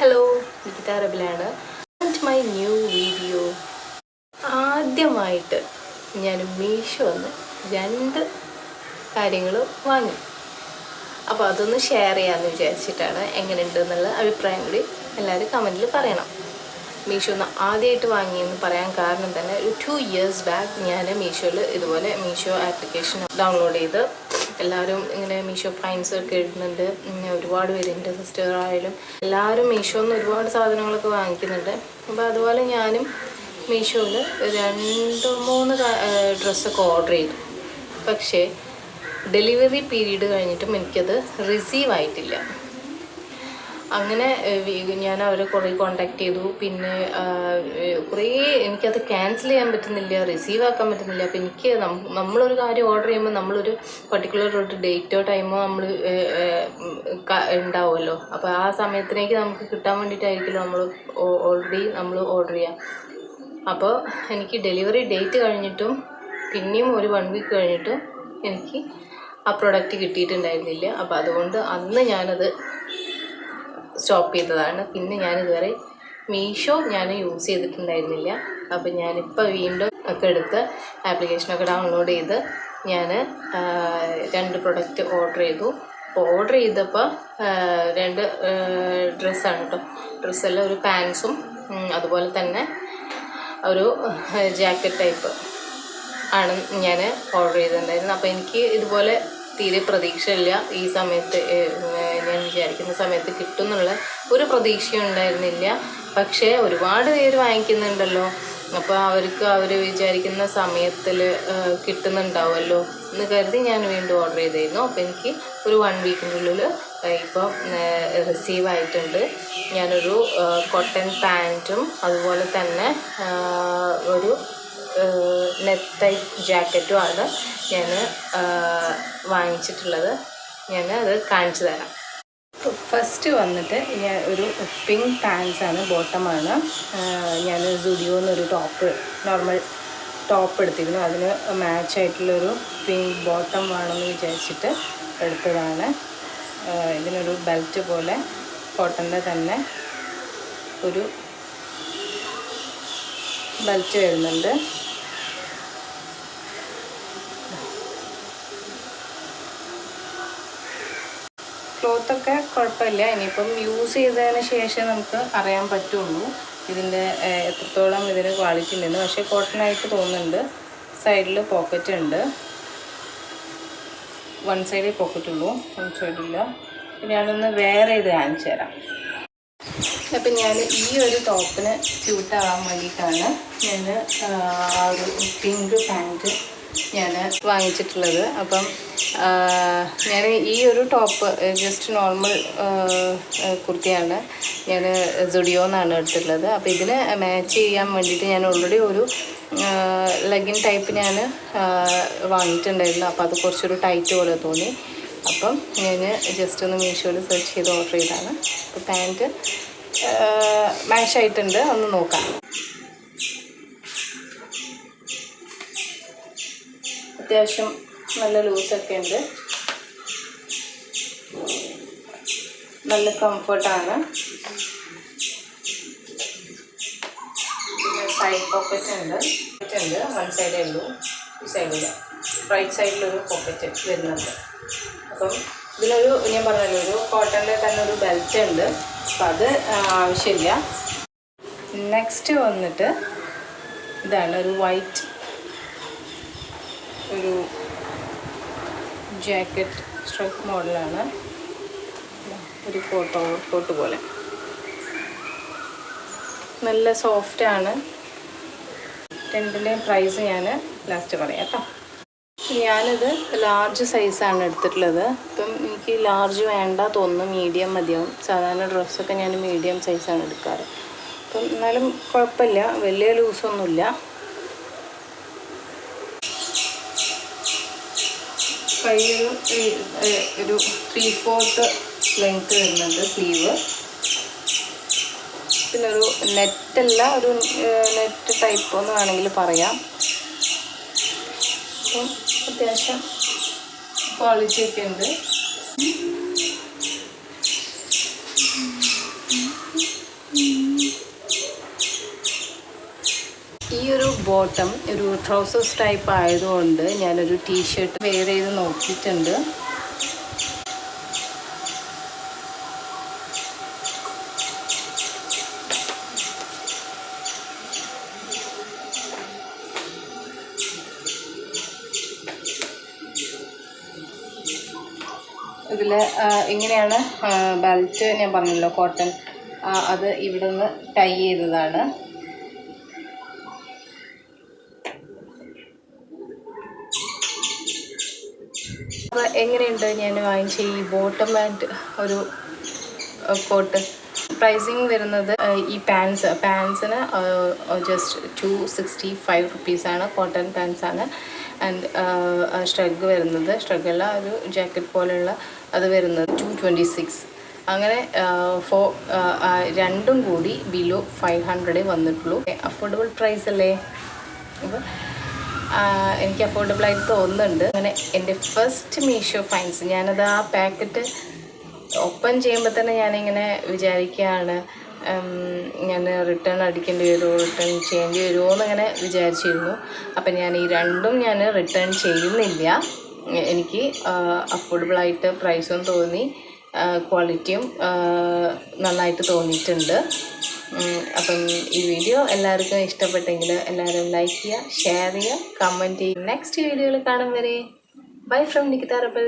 Hello, Nikita റബിലാണ്. My new video. ആദ്യമായിട്ട് ഞാൻ മീഷോന്ന് 2 കാര്യങ്ങൾ വാങ്ങി. അപ്പോൾ അതൊന്ന് ഷെയർ ചെയ്യാമെന്ന് വിചാരിച്ചിട്ടാണ്. എങ്ങനെയുണ്ടെന്നുള്ള അഭിപ്രായം കൂടി എല്ലാവരും കമൻറ്റിൽ പറയണം. മീഷോന്ന് ആദ്യമായിട്ട് വാങ്ങിയെന്ന് പറയാൻ കാരണം തന്നെ ഒരു 2 years ബാക്ക് ഞാൻ മീഷോയിൽ ഇതുപോലെ മീഷോ ആപ്ലിക്കേഷൻ ഡൗൺലോഡ് ചെയ്ത് എല്ലാവരും ഇങ്ങനെ മീഷോ ഫൈൻസ് ഒക്കെ ഇടുന്നുണ്ട്. ഒരുപാട് പേര് എൻ്റെ സിസ്റ്ററായാലും എല്ലാവരും മീഷോന്ന് ഒരുപാട് സാധനങ്ങളൊക്കെ വാങ്ങിക്കുന്നുണ്ട്. അപ്പോൾ അതുപോലെ ഞാനും മീഷോയിൽ 2-3 ഡ്രസ്സൊക്കെ ഓർഡർ ചെയ്തു. പക്ഷേ ഡെലിവറി പീരീഡ് കഴിഞ്ഞിട്ടും എനിക്കത് റിസീവ് ആയിട്ടില്ല. അങ്ങനെ ഞാൻ അവരെ കുറേ കോണ്ടാക്ട് ചെയ്തു. പിന്നെ കുറേ എനിക്കത് ക്യാൻസൽ ചെയ്യാൻ പറ്റുന്നില്ല, റിസീവ് ആക്കാൻ പറ്റുന്നില്ല. അപ്പോൾ എനിക്ക് നമ്മളൊരു കാര്യം ഓർഡർ ചെയ്യുമ്പോൾ നമ്മളൊരു പർട്ടിക്കുലർ ഒരു ഡേറ്റോ ടൈമോ നമ്മൾ ഉണ്ടാവുമല്ലോ. അപ്പോൾ ആ സമയത്തിലേക്ക് നമുക്ക് കിട്ടാൻ വേണ്ടിയിട്ടായിരിക്കുമല്ലോ നമ്മൾ ഓർഡർ ചെയ്യാം. അപ്പോൾ എനിക്ക് ഡെലിവറി ഡേറ്റ് കഴിഞ്ഞിട്ടും പിന്നെയും ഒരു 1 വീക്ക് കഴിഞ്ഞിട്ടും എനിക്ക് ആ പ്രൊഡക്റ്റ് കിട്ടിയിട്ടുണ്ടായിരുന്നില്ല. അപ്പോൾ അതുകൊണ്ട് അന്ന് ഞാനത് സ്റ്റോപ്പ് ചെയ്തതാണ്. പിന്നെ ഞാനിതുവരെ മീഷോ ഞാൻ യൂസ് ചെയ്തിട്ടുണ്ടായിരുന്നില്ല. അപ്പോൾ ഞാനിപ്പോൾ വീണ്ടും ഒക്കെ എടുത്ത് ആപ്ലിക്കേഷനൊക്കെ ഡൗൺലോഡ് ചെയ്ത് ഞാൻ 2 പ്രൊഡക്റ്റ് ഓർഡർ ചെയ്തു. അപ്പോൾ ഓർഡർ ചെയ്തപ്പോൾ 2 ഡ്രസ്സാണ് കേട്ടോ. ഡ്രസ്സെല്ലാം ഒരു പാൻസും അതുപോലെ തന്നെ ഒരു ജാക്കറ്റ് ടൈപ്പ് ആണ് ഞാൻ ഓർഡർ ചെയ്തിട്ടുണ്ടായിരുന്നത്. അപ്പോൾ എനിക്ക് ഇതുപോലെ തീരെ പ്രതീക്ഷയില്ല. ഈ സമയത്ത് ഞാൻ വിചാരിക്കുന്ന സമയത്ത് കിട്ടും എന്നുള്ള ഒരു പ്രതീക്ഷയും ഉണ്ടായിരുന്നില്ല. പക്ഷേ ഒരുപാട് പേര് വാങ്ങിക്കുന്നുണ്ടല്ലോ, അപ്പോൾ അവർ വിചാരിക്കുന്ന സമയത്തിൽ കിട്ടുന്നുണ്ടാവുമല്ലോ എന്ന് കരുതി ഞാൻ വീണ്ടും ഓർഡർ ചെയ്തിരുന്നു. അപ്പോൾ എനിക്ക് ഒരു 1 വീക്കിനുള്ളിൽ ഇപ്പം റിസീവ് ആയിട്ടുണ്ട്. ഞാനൊരു കോട്ടൺ പാൻറ്റും അതുപോലെ തന്നെ ഒരു നെറ്റ് ടൈപ്പ് ജാക്കറ്റുമാണ് ഞാൻ വാങ്ങിച്ചിട്ടുള്ളത്. ഞാൻ അത് കാണിച്ചു തരാം. ഫസ്റ്റ് വന്നിട്ട് ഞാൻ ഒരു പിങ്ക് പാൻസാണ്, ബോട്ടമാണ്. ഞാൻ സുഡിയോന്നൊരു നോർമൽ ടോപ്പ് എടുത്തിരുന്നു. അതിന് മാച്ചായിട്ടുള്ളൊരു പിങ്ക് ബോട്ടം വേണമെന്ന് വിചാരിച്ചിട്ട് എടുത്തതാണ്. ഇതിനൊരു ബെൽറ്റ് പോലെ കോട്ടൻ്റെ തന്നെ ഒരു ബെൽറ്റ് വരുന്നുണ്ട്. ക്ലോത്തൊക്കെ കുഴപ്പമില്ല. ഇനിയിപ്പം യൂസ് ചെയ്തതിന് ശേഷം നമുക്ക് അറിയാൻ പറ്റുള്ളൂ ഇതിൻ്റെ എത്രത്തോളം ഇതിന് ക്വാളിറ്റി ഉണ്ടെന്ന്. പക്ഷേ കോട്ടണായിട്ട് തോന്നുന്നുണ്ട്. സൈഡിൽ പോക്കറ്റ് ഉണ്ട്. 1 സൈഡിൽ പോക്കറ്റുള്ളൂ, 1 സൈഡില്ല. ഞാനൊന്ന് വേറെ ഇത് കാണിച്ചു തരാം. അപ്പം ഞാൻ ഈ ഒരു ടോപ്പിന് സ്യൂട്ടാകാൻ വേണ്ടിയിട്ടാണ് ഞാൻ ആ ഒരു പിങ്ക് പാൻറ്റ് ഞാൻ വാങ്ങിച്ചിട്ടുള്ളത്. അപ്പം ഞാൻ ഈ ഒരു ടോപ്പ് ജസ്റ്റ് നോർമൽ കുർത്തിയാണ് ഞാൻ സുഡിയോന്നാണ് എടുത്തിട്ടുള്ളത്. അപ്പോൾ ഇതിന് മാച്ച് ചെയ്യാൻ വേണ്ടിയിട്ട് ഞാൻ ഓൾറെഡി ഒരു ലെഗിൻ ടൈപ്പ് ഞാൻ വാങ്ങിയിട്ടുണ്ടായിരുന്നു. അപ്പോൾ അത് കുറച്ചൊരു ടൈറ്റ് പോലെ തോന്നി. അപ്പം ഞാൻ ജസ്റ്റ് ഒന്ന് മീഷോയിൽ സെർച്ച് ചെയ്ത് ഓർഡർ ചെയ്താണ്. അപ്പോൾ പാൻറ്റ് മാച്ചായിട്ടുണ്ട്, ഒന്ന് നോക്കാം. അത്യാവശ്യം നല്ല ലൂസൊക്കെ ഉണ്ട്, നല്ല കംഫർട്ടാണ്. പിന്നെ സൈഡ് പോക്കറ്റ് ഉണ്ട്. 1 സൈഡേ ഉള്ളൂ, ഈ സൈഡില്ല. റൈറ്റ് സൈഡിലൊരു പോക്കറ്റ് വരുന്നുണ്ട്. അപ്പം ഇതിലൊരു ഞാൻ പറഞ്ഞല്ലോ ഒരു കോട്ടൻ്റെ തന്നെ ഒരു ബെൽറ്റ് ഉണ്ട്. അപ്പം അത് ആവശ്യമില്ല. നെക്സ്റ്റ് വന്നിട്ട് ഇതാണ് ഒരു വൈറ്റ് ഒരു ജാക്കറ്റ് സ്ട്രൈപ്പ് മോഡലാണ്. ഒരു കോട്ട് പോലെ നല്ല സോഫ്റ്റാണ്. 2ൻ്റെയും പ്രൈസ് ഞാൻ ലാസ്റ്റ് പറയാം കേട്ടോ. ഞാനിത് ലാർജ് സൈസാണ് എടുത്തിട്ടുള്ളത്. ഇപ്പം എനിക്ക് ലാർജ് വേണ്ട തോന്നുന്നു, മീഡിയം മതിയാവും. സാധാരണ ഡ്രസ്സൊക്കെ ഞാൻ മീഡിയം സൈസാണ് എടുക്കാറ്. അപ്പം എന്നാലും കുഴപ്പമില്ല, വലിയ ലൂസൊന്നുമില്ല. കയ്യൊരു 3/4 ലെങ്ത്ത് വരുന്നുണ്ട് സ്ലീവ്. പിന്നെ ഒരു നെറ്റല്ല, ഒരു നെറ്റ് ടൈപ്പ് എന്ന് വേണമെങ്കിൽ പറയാം. അപ്പം അത്യാവശ്യം ക്വാളിറ്റി ഒക്കെ ഉണ്ട്. ബോട്ടം ഒരു ട്രൗസേഴ്സ് ടൈപ്പ് ആയതുകൊണ്ട് ഞാനൊരു ടീഷർട്ട് വെയർ ചെയ്ത് നോക്കിയിട്ടുണ്ട്. ഇതിൽ ഇങ്ങനെയാണ് ബെൽറ്റ്, ഞാൻ പറഞ്ഞല്ലോ കോട്ടൺ, അത് ഇവിടെ നിന്ന് ടൈ ചെയ്തതാണ്. അപ്പോൾ എങ്ങനെയുണ്ട് ഞാൻ വാങ്ങിച്ച ഈ ബോട്ടം ആൻഡ് ഒരു കോട്ട്? പ്രൈസിങ് വരുന്നത് ഈ പാൻസിന് ജസ്റ്റ് 265 റുപ്പീസാണ്. കോട്ടൺ പാൻസാണ്. ആൻഡ് സ്ട്രഗ് വരുന്നത്, സ്ട്രഗല്ല ഒരു ജാക്കറ്റ് പോലെയുള്ള അത് വരുന്നത് 226. അങ്ങനെ രണ്ടും കൂടി ബിലോ 500 വന്നിട്ടുള്ളൂ. അഫോർഡബിൾ പ്രൈസ് അല്ലേ? അപ്പോൾ എനിക്ക് അഫോർഡബിളായിട്ട് തോന്നുന്നുണ്ട്. അങ്ങനെ എൻ്റെ ഫസ്റ്റ് മീഷോ ഫൈൻസ്, ഞാനത് ആ പാക്കറ്റ് ഓപ്പൺ ചെയ്യുമ്പോൾ തന്നെ ഞാനിങ്ങനെ വിചാരിക്കുകയാണ്, ഞാൻ റിട്ടേൺ അടിക്കേണ്ടി വരുമോ, റിട്ടേൺ ചെയ്യേണ്ടി വരുമോ എന്നിങ്ങനെ വിചാരിച്ചിരുന്നു. അപ്പം ഞാൻ ഈ രണ്ടും ഞാൻ റിട്ടേൺ ചെയ്യുന്നില്ല. എനിക്ക് അഫോർഡബിളായിട്ട് പ്രൈസും തോന്നി, ക്വാളിറ്റിയും നന്നായിട്ട് തോന്നിയിട്ടുണ്ട്. അപ്പം ഈ വീഡിയോ എല്ലാവർക്കും ഇഷ്ടപ്പെട്ടെങ്കിൽ എല്ലാവരും ലൈക്ക് ചെയ്യുക, ഷെയർ ചെയ്യുക, കമൻറ്റ് ചെയ്യുക. നെക്സ്റ്റ് വീഡിയോയിൽ കാണും വരെ ബൈ ഫ്രം നിക്കിത റബൽ.